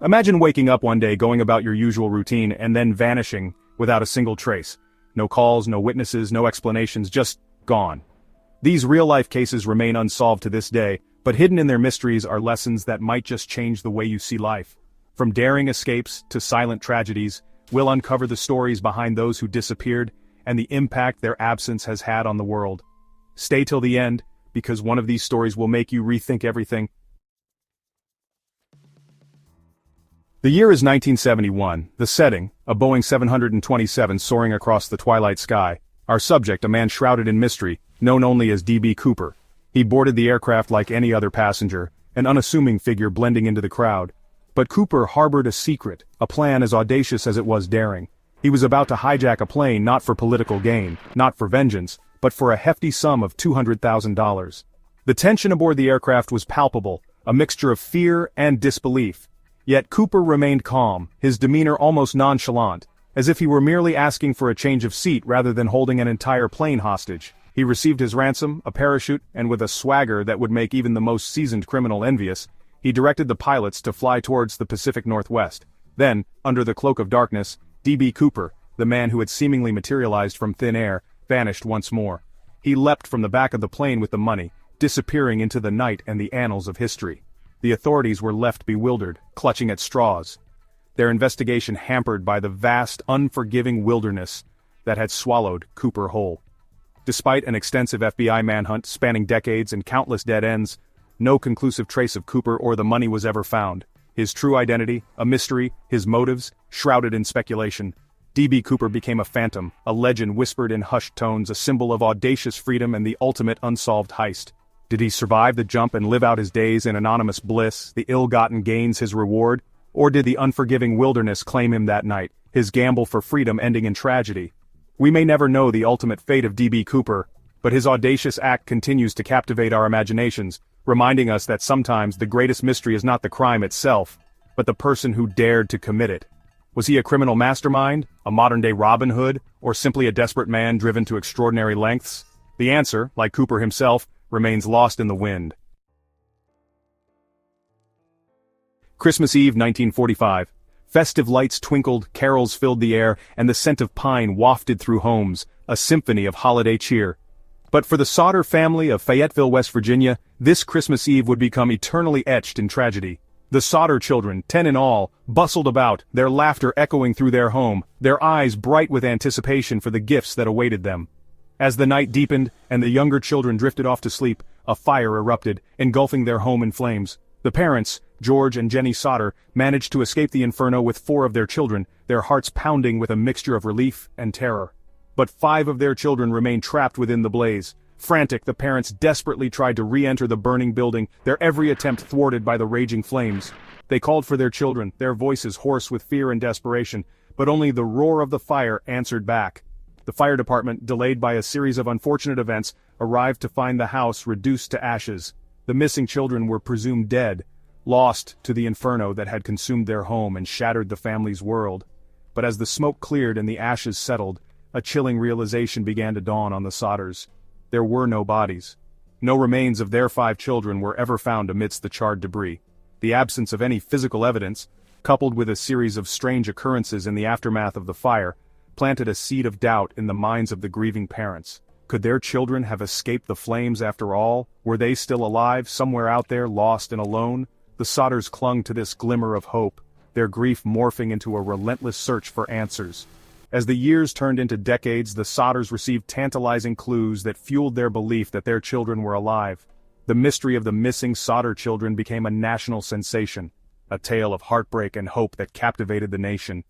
Imagine waking up one day going about your usual routine and then vanishing without a single trace. No calls, no witnesses, no explanations, just gone. These real-life cases remain unsolved to this day, but hidden in their mysteries are lessons that might just change the way you see life. From daring escapes to silent tragedies, we'll uncover the stories behind those who disappeared and the impact their absence has had on the world. Stay till the end, because one of these stories will make you rethink everything. The year is 1971, the setting, a Boeing 727 soaring across the twilight sky. Our subject, a man shrouded in mystery, known only as D.B. Cooper. He boarded the aircraft like any other passenger, an unassuming figure blending into the crowd. But Cooper harbored a secret, a plan as audacious as it was daring. He was about to hijack a plane not for political gain, not for vengeance, but for a hefty sum of $200,000. The tension aboard the aircraft was palpable, a mixture of fear and disbelief. Yet Cooper remained calm, his demeanor almost nonchalant, as if he were merely asking for a change of seat rather than holding an entire plane hostage. He received his ransom, a parachute, and with a swagger that would make even the most seasoned criminal envious, he directed the pilots to fly towards the Pacific Northwest. Then, under the cloak of darkness, D.B. Cooper, the man who had seemingly materialized from thin air, vanished once more. He leapt from the back of the plane with the money, disappearing into the night and the annals of history. The authorities were left bewildered, clutching at straws, their investigation hampered by the vast, unforgiving wilderness that had swallowed Cooper whole. Despite an extensive FBI manhunt spanning decades and countless dead ends, no conclusive trace of Cooper or the money was ever found. His true identity, a mystery, his motives, shrouded in speculation. D.B. Cooper became a phantom, a legend whispered in hushed tones, a symbol of audacious freedom and the ultimate unsolved heist. Did he survive the jump and live out his days in anonymous bliss, the ill-gotten gains his reward? Or did the unforgiving wilderness claim him that night, his gamble for freedom ending in tragedy? We may never know the ultimate fate of D.B. Cooper, but his audacious act continues to captivate our imaginations, reminding us that sometimes the greatest mystery is not the crime itself, but the person who dared to commit it. Was he a criminal mastermind, a modern-day Robin Hood, or simply a desperate man driven to extraordinary lengths? The answer, like Cooper himself, remains lost in the wind. Christmas Eve 1945. Festive lights twinkled, carols filled the air, and the scent of pine wafted through homes, a symphony of holiday cheer. But for the Sauter family of Fayetteville, West Virginia, this Christmas Eve would become eternally etched in tragedy. The Sauter children, 10 in all, bustled about, their laughter echoing through their home, their eyes bright with anticipation for the gifts that awaited them. As the night deepened, and the younger children drifted off to sleep, a fire erupted, engulfing their home in flames. The parents, George and Jenny Sauter, managed to escape the inferno with 4 of their children, their hearts pounding with a mixture of relief and terror. But 5 of their children remained trapped within the blaze. Frantic, the parents desperately tried to re-enter the burning building, their every attempt thwarted by the raging flames. They called for their children, their voices hoarse with fear and desperation, but only the roar of the fire answered back. The fire department, delayed by a series of unfortunate events, arrived to find the house reduced to ashes. The missing children were presumed dead, lost to the inferno that had consumed their home and shattered the family's world. But as the smoke cleared and the ashes settled, a chilling realization began to dawn on the Sauters. There were no bodies. No remains of their 5 children were ever found amidst the charred debris. The absence of any physical evidence, coupled with a series of strange occurrences in the aftermath of the fire, planted a seed of doubt in the minds of the grieving parents. Could their children have escaped the flames after all? Were they still alive, somewhere out there, lost and alone? The Sauters clung to this glimmer of hope, their grief morphing into a relentless search for answers. As the years turned into decades, the Sauters received tantalizing clues that fueled their belief that their children were alive. The mystery of the missing Sauter children became a national sensation, a tale of heartbreak and hope that captivated the nation.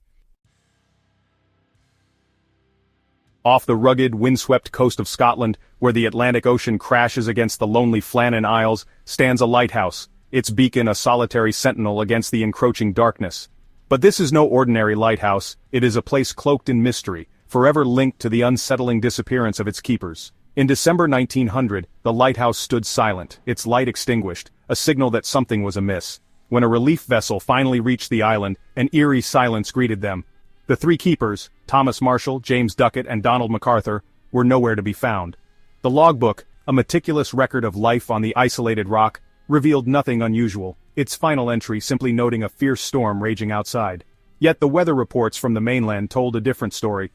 Off the rugged, windswept coast of Scotland, where the Atlantic Ocean crashes against the lonely Flannan Isles, stands a lighthouse, its beacon a solitary sentinel against the encroaching darkness. But this is no ordinary lighthouse, it is a place cloaked in mystery, forever linked to the unsettling disappearance of its keepers. In December 1900, the lighthouse stood silent, its light extinguished, a signal that something was amiss. When a relief vessel finally reached the island, an eerie silence greeted them. The 3 keepers, Thomas Marshall, James Duckett, and Donald MacArthur, were nowhere to be found. The logbook, a meticulous record of life on the isolated rock, revealed nothing unusual. its final entry simply noting a fierce storm raging outside. Yet the weather reports from the mainland told a different story.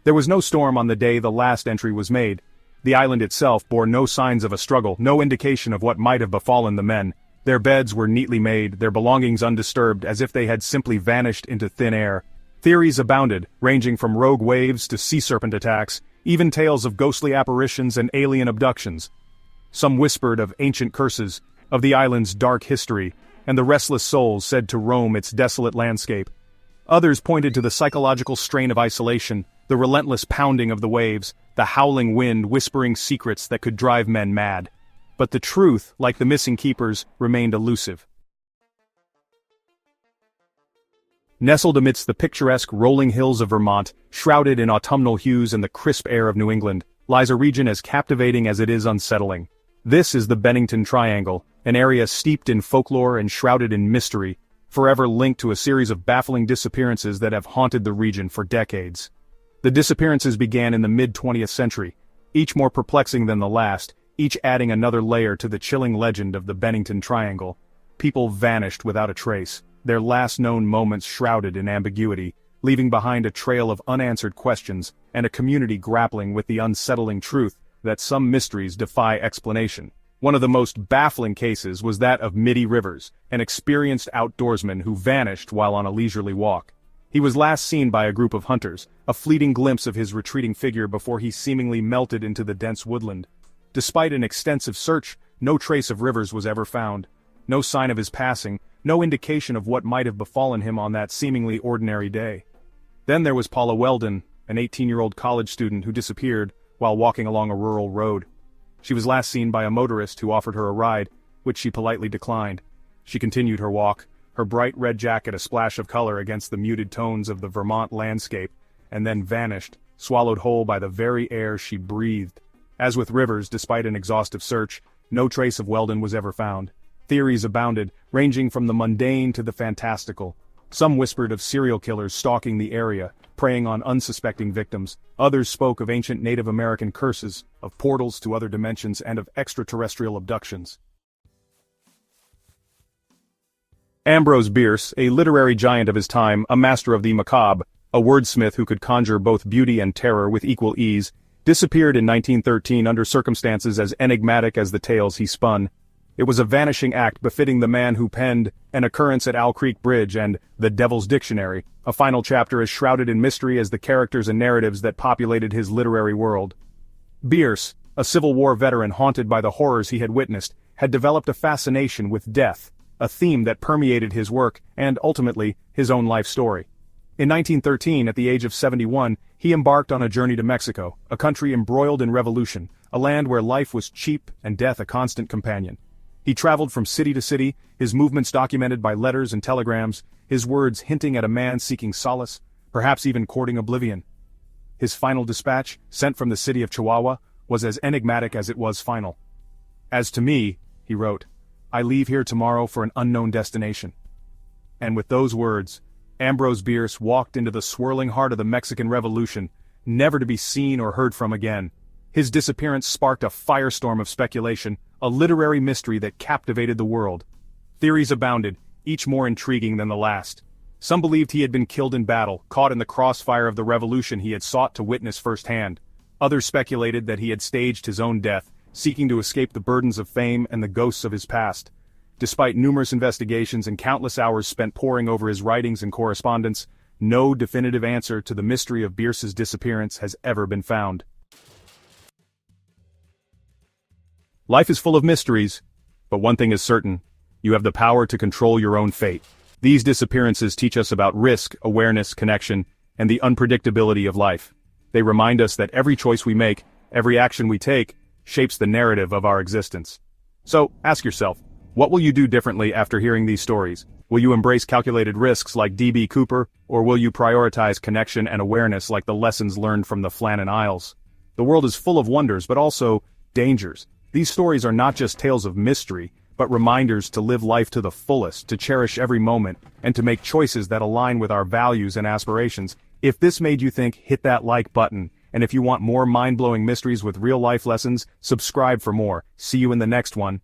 There was no storm on the day the last entry was made. The island itself bore no signs of a struggle, no indication of what might have befallen the men. Their beds were neatly made, their belongings undisturbed, as if they had simply vanished into thin air. Theories abounded, ranging from rogue waves to sea serpent attacks, even tales of ghostly apparitions and alien abductions. Some whispered of ancient curses, of the island's dark history, and the restless souls said to roam its desolate landscape. Others pointed to the psychological strain of isolation, the relentless pounding of the waves, the howling wind whispering secrets that could drive men mad. But the truth, like the missing keepers, remained elusive. Nestled amidst the picturesque rolling hills of Vermont, shrouded in autumnal hues and the crisp air of New England, lies a region as captivating as it is unsettling. This is the Bennington Triangle, an area steeped in folklore and shrouded in mystery, forever linked to a series of baffling disappearances that have haunted the region for decades. The disappearances began in the mid-20th century, each more perplexing than the last, each adding another layer to the chilling legend of the Bennington Triangle. People vanished without a trace, their last known moments shrouded in ambiguity, leaving behind a trail of unanswered questions and a community grappling with the unsettling truth that some mysteries defy explanation. One of the most baffling cases was that of Mitty Rivers, an experienced outdoorsman who vanished while on a leisurely walk. He was last seen by a group of hunters, a fleeting glimpse of his retreating figure before he seemingly melted into the dense woodland. Despite an extensive search, no trace of Rivers was ever found. No sign of his passing, no indication of what might have befallen him on that seemingly ordinary day. Then there was Paula Weldon, an 18-year-old college student who disappeared while walking along a rural road. She was last seen by a motorist who offered her a ride, which she politely declined. She continued her walk, her bright red jacket a splash of color against the muted tones of the Vermont landscape, and then vanished, swallowed whole by the very air she breathed. As with Rivers, despite an exhaustive search, no trace of Weldon was ever found. Theories abounded, ranging from the mundane to the fantastical. Some whispered of serial killers stalking the area, preying on unsuspecting victims. Others spoke of ancient Native American curses, of portals to other dimensions, and of extraterrestrial abductions. Ambrose Bierce, a literary giant of his time, a master of the macabre, a wordsmith who could conjure both beauty and terror with equal ease, disappeared in 1913 under circumstances as enigmatic as the tales he spun. It was a vanishing act befitting the man who penned An Occurrence at Owl Creek Bridge and The Devil's Dictionary, a final chapter as shrouded in mystery as the characters and narratives that populated his literary world. Bierce, a Civil War veteran haunted by the horrors he had witnessed, had developed a fascination with death, a theme that permeated his work and, ultimately, his own life story. In 1913, at the age of 71, he embarked on a journey to Mexico, a country embroiled in revolution, a land where life was cheap and death a constant companion. He traveled from city to city, his movements documented by letters and telegrams, his words hinting at a man seeking solace, perhaps even courting oblivion. His final dispatch, sent from the city of Chihuahua, was as enigmatic as it was final. "As to me," he wrote, "I leave here tomorrow for an unknown destination." And with those words, Ambrose Bierce walked into the swirling heart of the Mexican Revolution, never to be seen or heard from again. His disappearance sparked a firestorm of speculation, a literary mystery that captivated the world. Theories abounded, each more intriguing than the last. Some believed he had been killed in battle, caught in the crossfire of the revolution he had sought to witness firsthand. Others speculated that he had staged his own death, seeking to escape the burdens of fame and the ghosts of his past. Despite numerous investigations and countless hours spent poring over his writings and correspondence, no definitive answer to the mystery of Bierce's disappearance has ever been found. Life is full of mysteries, but one thing is certain: you have the power to control your own fate. These disappearances teach us about risk, awareness, connection, and the unpredictability of life. They remind us that every choice we make, every action we take, shapes the narrative of our existence. So, ask yourself, what will you do differently after hearing these stories? Will you embrace calculated risks like D.B. Cooper, or will you prioritize connection and awareness like the lessons learned from the Flannan Isles? The world is full of wonders, but also dangers. These stories are not just tales of mystery, but reminders to live life to the fullest, to cherish every moment, and to make choices that align with our values and aspirations. If this made you think, hit that like button. And if you want more mind-blowing mysteries with real-life lessons, subscribe for more. See you in the next one.